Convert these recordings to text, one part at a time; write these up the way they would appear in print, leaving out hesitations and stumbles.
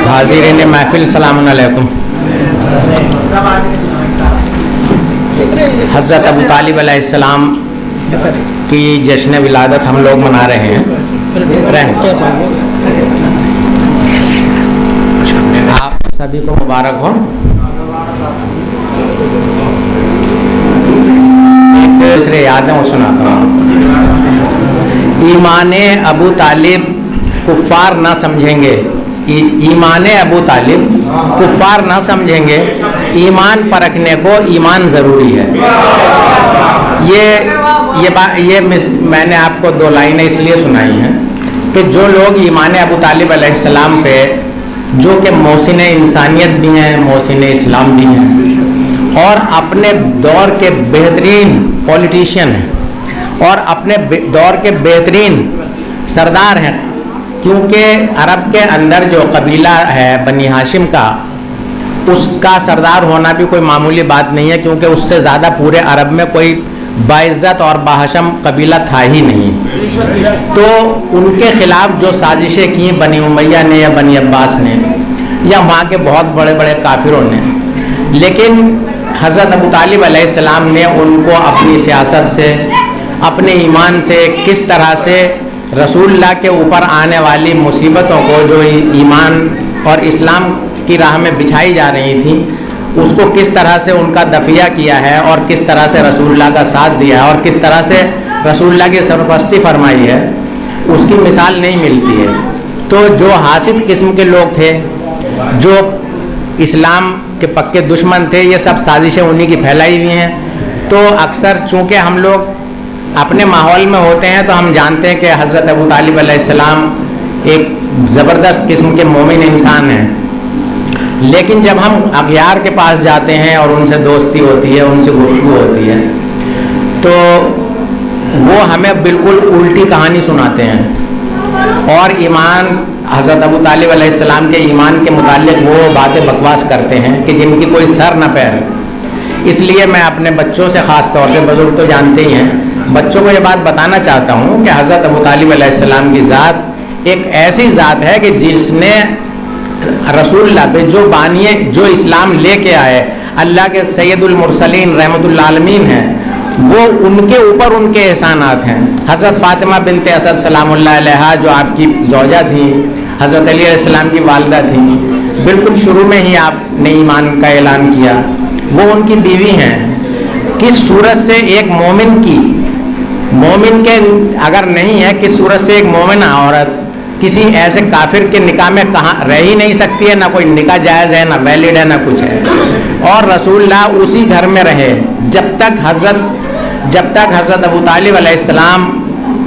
हाज़रीन महफिल सलाम अलैकुम। हज़रत अबू तालिब अलैहिस्सलाम की जश्न विलादत हम लोग मना रहे हैं। आप सभी को मुबारक हो। दूसरे यादें वो सुनाता हूँ। ईमाने अबू तालिब कुफ़ार ना समझेंगे, ईमाने अबू तालिब कुफ़ार ना समझेंगे, ईमान परखने को ईमान ज़रूरी है। ये मैंने आपको दो लाइनें इसलिए सुनाई हैं कि जो लोग ईमान अबू तालिब अलैहिस्सलाम पे, जो कि मोहसिन इंसानियत भी हैं, मोहसिन इस्लाम भी हैं और अपने दौर के बेहतरीन पॉलिटिशियन हैं और अपने दौर के बेहतरीन सरदार हैं, क्योंकि अरब के अंदर जो कबीला है बनी हाशिम का, उसका सरदार होना भी कोई मामूली बात नहीं है, क्योंकि उससे ज़्यादा पूरे अरब में कोई बाइज़्ज़त और बाहशम कबीला था ही नहीं। तो उनके ख़िलाफ़ जो साजिशें की बनी उमैया ने या बनी अब्बास ने या वहाँ के बहुत बड़े बड़े काफिरों ने, लेकिन हज़रत अबू तालिब अलैहिस्सलाम ने उनको अपनी सियासत से, अपने ईमान से, किस तरह से रसूलुल्लाह के ऊपर आने वाली मुसीबतों को जो ईमान और इस्लाम की राह में बिछाई जा रही थी, उसको किस तरह से उनका दफिया किया है और किस तरह से रसूलुल्लाह का साथ दिया है और किस तरह से रसूलुल्लाह की सरपरस्ती फरमाई है, उसकी मिसाल नहीं मिलती है। तो जो हासिद किस्म के लोग थे, जो इस्लाम के पक्के दुश्मन थे, ये सब साजिशें उन्हीं की फैलाई हुई हैं। तो अक्सर चूँकि हम लोग अपने माहौल में होते हैं तो हम जानते हैं कि हज़रत अबू तालिब अलैहिस्सलाम एक ज़बरदस्त किस्म के मोमिन इंसान हैं, लेकिन जब हम अगयार के पास जाते हैं और उनसे दोस्ती होती है, उनसे गुफ्तगू होती है, तो वो हमें बिल्कुल उल्टी कहानी सुनाते हैं और ईमान, हज़रत अबू तालिब अलैहिस्सलाम के ईमान के मुताल्लिक़ वो बातें बकवास करते हैं कि जिनकी कोई सर न पैर। इसलिए मैं अपने बच्चों से, ख़ास तौर से, बुज़ुर्ग तो जानते ही हैं, बच्चों को ये बात बताना चाहता हूँ कि हज़रत अबू तालिब अलैहिस्सलाम की ज़ात एक ऐसी ज़ात है कि जिसने रसूलुल्लाह पे जो बानिए, जो इस्लाम लेके आए, अल्लाह के सैयदुल मुरसलीन रहमतुल आलमीन हैं, वो उनके ऊपर उनके एहसानात हैं। हज़रत फ़ातिमा बिनते असद सलामुल्लाह अलैहा, जो आपकी ज़ौजा थी, हज़रत अली अलैहिस्सलाम की वालिदा थी, बिल्कुल शुरू में ही आपने ईमान का ऐलान किया, वो उनकी बीवी हैं। किस सूरत से एक मोमिन के अगर नहीं है, किस सूरत से एक मोमिन औरत किसी ऐसे काफिर के निकाह में कहाँ रह ही नहीं सकती है, ना कोई निकाह जायज़ है, ना वैलिड है, ना कुछ है। और रसूलुल्लाह उसी घर में रहे जब तक हज़रत अबू तालिब अलैहिस्सलाम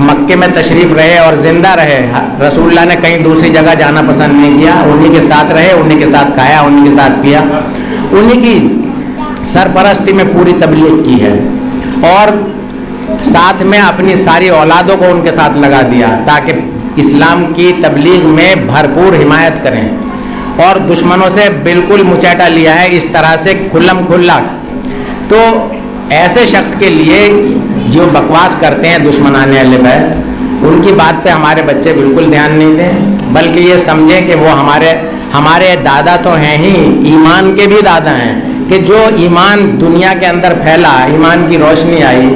मक्के में तशरीफ़ रहे और ज़िंदा रहे। रसूलुल्लाह ने कहीं दूसरी जगह जाना पसंद नहीं किया, उन्हीं के साथ रहे, उन्हीं के साथ खाया, उन्हीं के साथ पिया, उन्हीं की सरपरस्ती में पूरी तबलीग की है और साथ में अपनी सारी औलादों को उनके साथ लगा दिया ताकि इस्लाम की तबलीग में भरपूर हिमायत करें और दुश्मनों से बिल्कुल मुचैटा लिया है, इस तरह से खुल्लम खुल्ला। तो ऐसे शख्स के लिए जो बकवास करते हैं दुश्मनाने अहले बैत, उनकी बात पे हमारे बच्चे बिल्कुल ध्यान नहीं दें, बल्कि ये समझें कि वो हमारे दादा तो हैं ही, ईमान के भी दादा हैं, कि जो ईमान दुनिया के अंदर फैला, ईमान की रोशनी आई,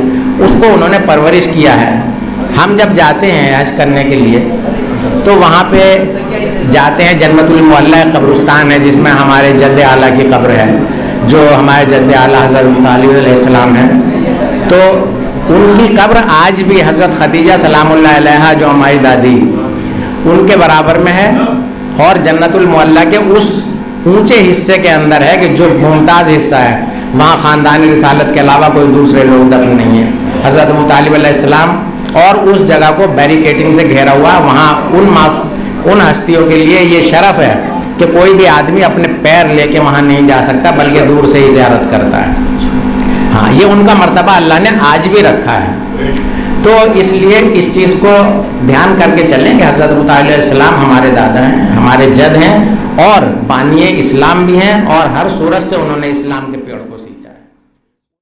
उसको उन्होंने परवरिश किया है। हम जब जाते हैं हज करने के लिए तो वहाँ पे जाते हैं, जन्नतुल मुअल्ला कब्रिस्तान है जिसमें हमारे जद्द आला की कब्र है, जो हमारे जद्द आला हज़रत अबू तालिब अलैहिस्सलाम है। तो उनकी कब्र आज भी हज़रत खदीजा सलामुल्लाह अलैहा, जो हमारी दादी, उनके बराबर में है और जन्नतुल मुअल्ला के उस ऊंचे हिस्से के अंदर है कि जो मुमताज़ हिस्सा है, वहाँ ख़ानदानी रिसालत के अलावा कोई दूसरे लोग दफन नहीं है। हज़रत अबू तालिब अलैहिस्सलाम और उस जगह को बैरिकेटिंग से घेरा हुआ, वहाँ उन हस्तियों के लिए ये शरफ है कि कोई भी आदमी अपने पैर लेके वहाँ नहीं जा सकता, बल्कि दूर से ही ज़ियारत करता है। हाँ, ये उनका मर्तबा अल्लाह ने आज भी रखा है। तो इसलिए इस चीज़ को ध्यान करके चलें कि हज़रत अबू तालिब अलैहिस्सलाम हमारे दादा हैं, हमारे जद हैं और बानिए इस्लाम भी हैं और हर सूरत से उन्होंने इस्लाम के पेड़ को